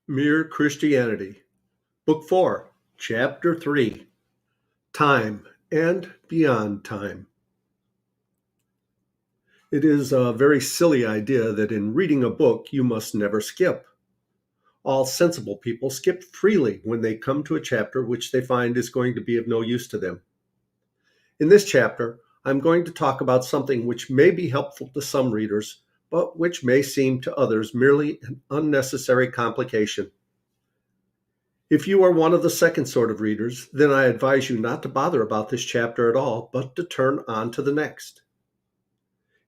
Mere Christianity, Book 4, Chapter 3, Time and Beyond Time. It is a very silly idea that in reading a book you must never skip. All sensible people skip freely when they come to a chapter which they find is going to be of no use to them. In this chapter, I'm going to talk about something which may be helpful to some readers, but which may seem to others merely an unnecessary complication. If you are one of the second sort of readers, then I advise you not to bother about this chapter at all, but to turn on to the next.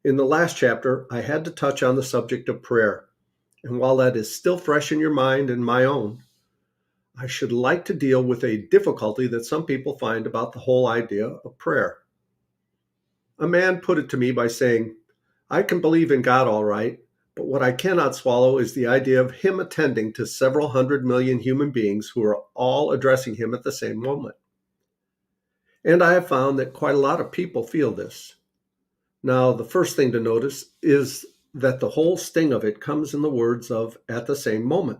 In the last chapter, I had to touch on the subject of prayer, and while that is still fresh in your mind and my own, I should like to deal with a difficulty that some people find about the whole idea of prayer. A man put it to me by saying, "I can believe in God all right, but what I cannot swallow is the idea of him attending to several 100 million human beings who are all addressing him at the same moment." And I have found that quite a lot of people feel this. Now, the first thing to notice is that the whole sting of it comes in the words of "at the same moment."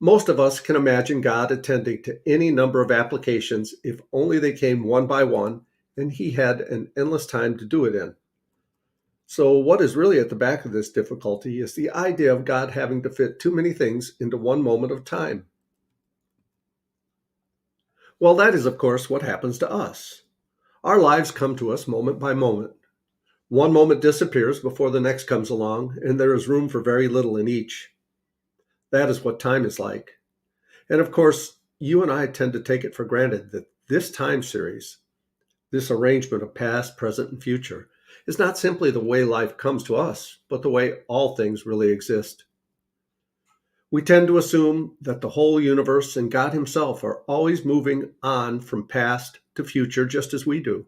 Most of us can imagine God attending to any number of applications if only they came one by one and he had an endless time to do it in. So, what is really at the back of this difficulty is the idea of God having to fit too many things into one moment of time. Well, that is, of course, what happens to us. Our lives come to us moment by moment. One moment disappears before the next comes along, and there is room for very little in each. That is what time is like. And of course, you and I tend to take it for granted that this time series, this arrangement of past, present, and future, is not simply the way life comes to us, but the way all things really exist. We tend to assume that the whole universe and God Himself are always moving on from past to future just as we do.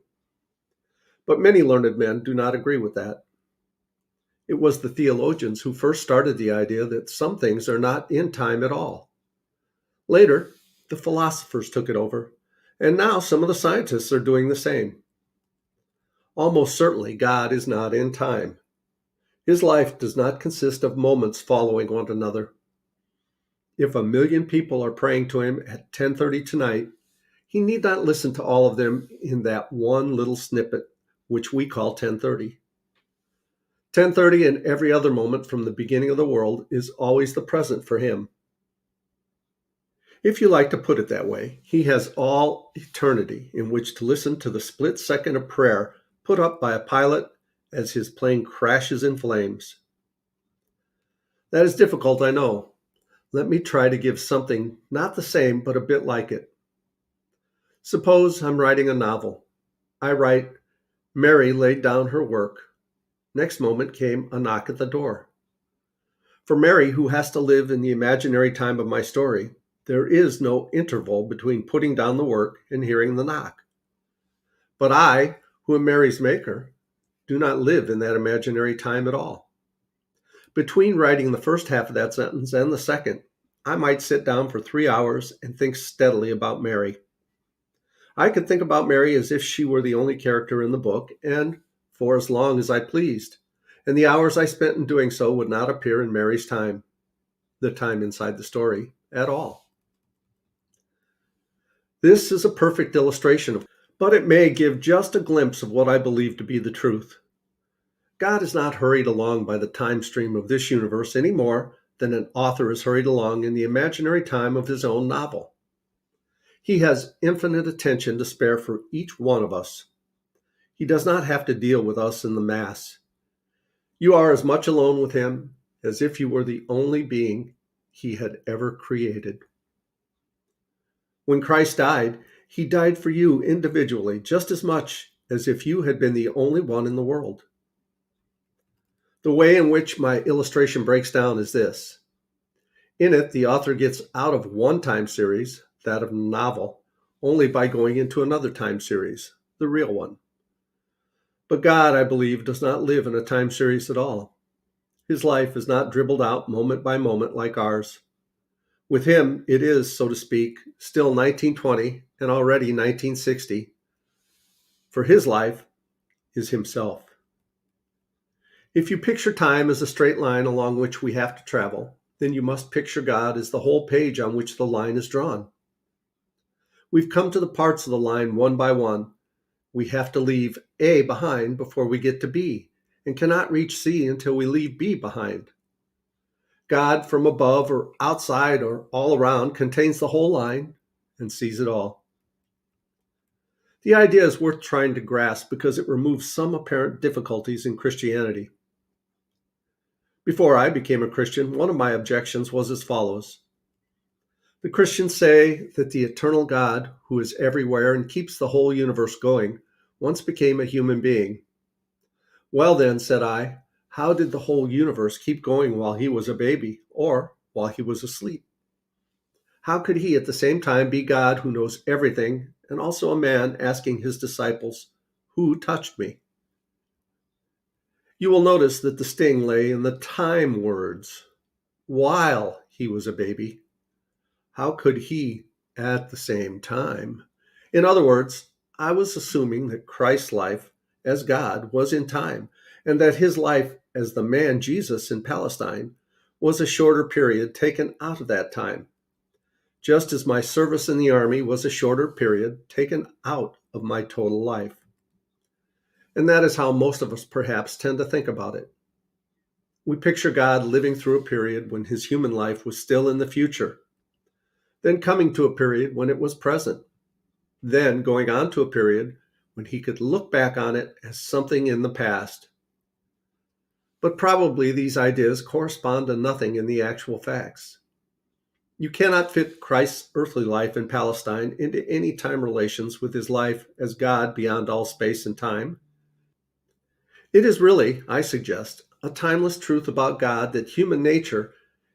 But many learned men do not agree with that. It was the theologians who first started the idea that some things are not in time at all. Later, the philosophers took it over, and now some of the scientists are doing the same. Almost certainly, God is not in time. His life does not consist of moments following one another. If 1 million people are praying to him at 10:30 tonight, he need not listen to all of them in that one little snippet, which we call 10:30. 10:30 and every other moment from the beginning of the world is always the present for him. If you like to put it that way, he has all eternity in which to listen to the split second of prayer put up by a pilot as his plane crashes in flames. That is difficult, I know. Let me try to give something not the same, but a bit like it. Suppose I'm writing a novel. I write, "Mary laid down her work." Next moment came a knock at the door. For Mary, who has to live in the imaginary time of my story, there is no interval between putting down the work and hearing the knock. But I, who am Mary's maker, do not live in that imaginary time at all. Between writing the first half of that sentence and the second, I might sit down for 3 hours and think steadily about Mary. I could think about Mary as if she were the only character in the book, and for as long as I pleased, and the hours I spent in doing so would not appear in Mary's time, the time inside the story, at all. This is a perfect illustration, but it may give just a glimpse of what I believe to be the truth. God is not hurried along by the time stream of this universe any more than an author is hurried along in the imaginary time of his own novel. He has infinite attention to spare for each one of us. He does not have to deal with us in the mass. You are as much alone with him as if you were the only being he had ever created. When Christ died, he died for you individually just as much as if you had been the only one in the world. The way in which my illustration breaks down is this. In it, the author gets out of one time series, that of the novel, only by going into another time series, the real one. But God, I believe, does not live in a time series at all. His life is not dribbled out moment by moment like ours. With him, it is, so to speak, still 1920 and already 1960. For his life is himself. If you picture time as a straight line along which we have to travel, then you must picture God as the whole page on which the line is drawn. We've come to the parts of the line one by one. We have to leave A behind before we get to B, and cannot reach C until we leave B behind. God from above or outside or all around contains the whole line and sees it all. The idea is worth trying to grasp because it removes some apparent difficulties in Christianity. Before I became a Christian, one of my objections was as follows. The Christians say that the eternal God, who is everywhere and keeps the whole universe going, once became a human being. Well then, said I, how did the whole universe keep going while he was a baby or while he was asleep? How could he at the same time be God who knows everything and also a man asking his disciples, who touched me? You will notice that the sting lay in the time words. While he was a baby, how could he at the same time? In other words, I was assuming that Christ's life as God was in time, and that his life as the man Jesus in Palestine was a shorter period taken out of that time, just as my service in the army was a shorter period taken out of my total life. And that is how most of us perhaps tend to think about it. We picture God living through a period when his human life was still in the future, then coming to a period when it was present, then going on to a period when he could look back on it as something in the past. But probably these ideas correspond to nothing in the actual facts. You cannot fit Christ's earthly life in Palestine into any time relations with his life as God beyond all space and time. It is really, I suggest, a timeless truth about God that human nature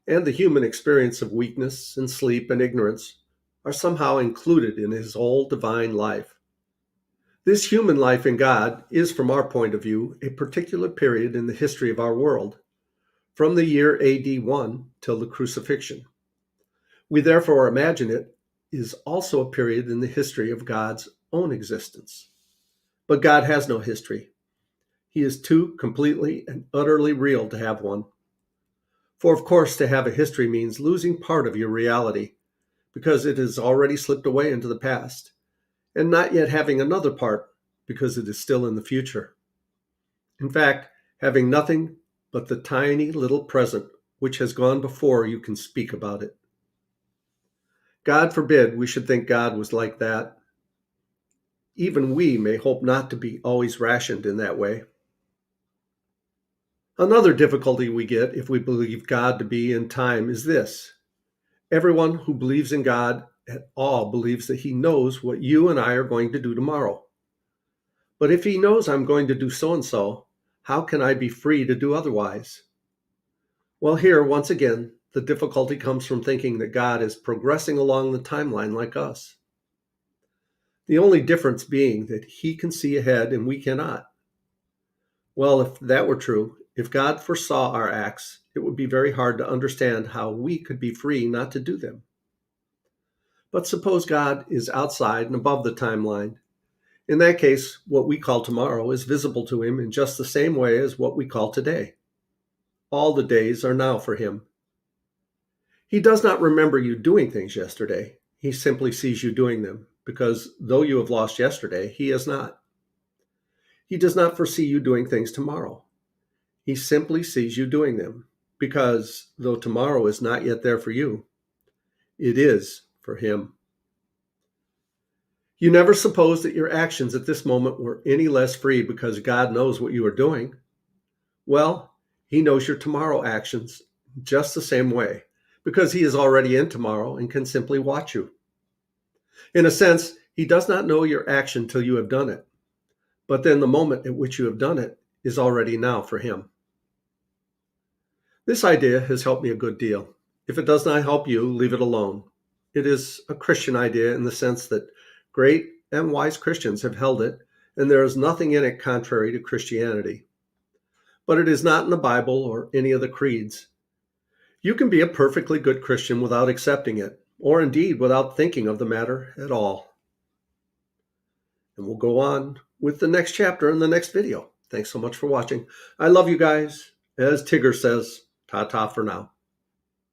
and the human experience of weakness and sleep and ignorance are somehow included in his whole divine life. This human life in God is, from our point of view, a particular period in the history of our world, from the year AD 1 till the crucifixion. We therefore imagine it is also a period in the history of God's own existence. But God has no history. He is too completely and utterly real to have one. For of course, to have a history means losing part of your reality, because it has already slipped away into the past, and not yet having another part, because it is still in the future. In fact, having nothing but the tiny little present which has gone before you can speak about it. God forbid we should think God was like that. Even we may hope not to be always rationed in that way. Another difficulty we get if we believe God to be in time is this. Everyone who believes in God at all believes that he knows what you and I are going to do tomorrow. But if he knows I'm going to do so-and-so, how can I be free to do otherwise? Well, here, once again, the difficulty comes from thinking that God is progressing along the timeline like us. The only difference being that he can see ahead and we cannot. Well, if that were true, if God foresaw our acts, it would be very hard to understand how we could be free not to do them. But suppose God is outside and above the timeline. In that case, what we call tomorrow is visible to him in just the same way as what we call today. All the days are now for him. He does not remember you doing things yesterday. He simply sees you doing them, because though you have lost yesterday, he has not. He does not foresee you doing things tomorrow. He simply sees you doing them, because though tomorrow is not yet there for you, it is for him. You never suppose that your actions at this moment were any less free because God knows what you are doing. Well, he knows your tomorrow actions just the same way, because he is already in tomorrow and can simply watch you. In a sense, he does not know your action till you have done it, but then the moment at which you have done it is already now for him. This idea has helped me a good deal. If it does not help you, leave it alone. It is a Christian idea in the sense that great and wise Christians have held it, and there is nothing in it contrary to Christianity. But it is not in the Bible or any of the creeds. You can be a perfectly good Christian without accepting it, or indeed without thinking of the matter at all. And we'll go on with the next chapter in the next video. Thanks so much for watching. I love you guys. As Tigger says, ta-ta for now.